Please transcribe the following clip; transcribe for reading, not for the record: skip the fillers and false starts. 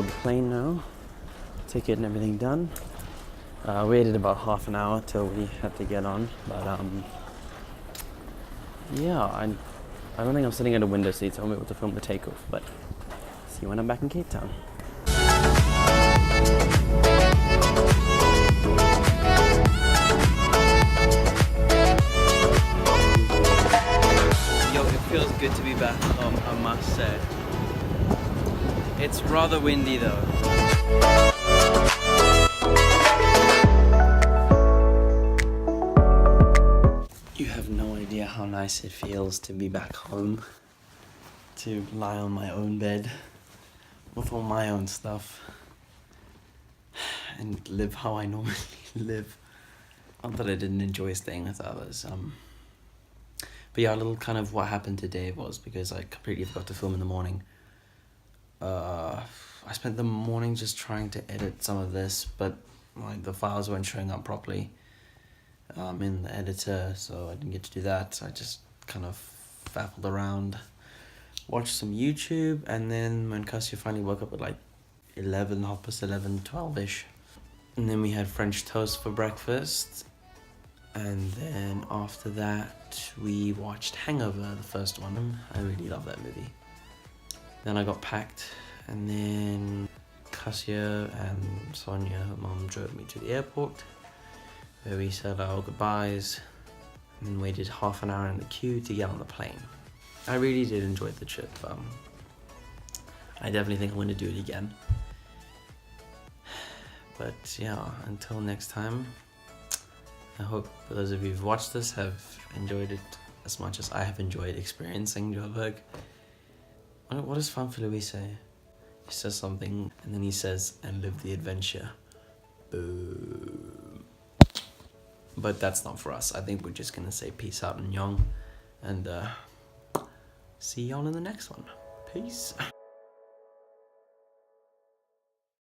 board the plane now. Ticket and everything done. Waited about half an hour till we had to get on, but yeah, I don't think I'm sitting at a window seat, so I won't be able to film the takeoff, but see you when I'm back in Cape Town. Yo, it feels good to be back home, I must say. It's rather windy though. You have no idea how nice it feels to be back home, to lie on my own bed with all my own stuff and live how I normally live. Not that I didn't enjoy staying with others. But yeah, a little kind of what happened today was because I completely forgot to film in the morning. I spent the morning just trying to edit some of this, but like the files weren't showing up properly in the editor, so I didn't get to do that. I just kind of faffled around, watched some YouTube, and then when Cassia finally woke up at like 11, 12-ish, and then we had French toast for breakfast, and then after that we watched Hangover, the first one. I really love that movie. Then I got packed, and then Cassia and Sonia, her mom, drove me to the airport, where we said our goodbyes, and then waited half an hour in the queue to get on the plane. I really did enjoy the trip. I definitely think I'm going to do it again. But yeah, until next time, I hope for those of you who've watched this have enjoyed it as much as I have enjoyed experiencing Joburg. What does Fanfilui say? He says something, and then he says, and live the adventure. Boom. But that's not for us. I think we're just gonna say peace out and yong, and see y'all in the next one. Peace.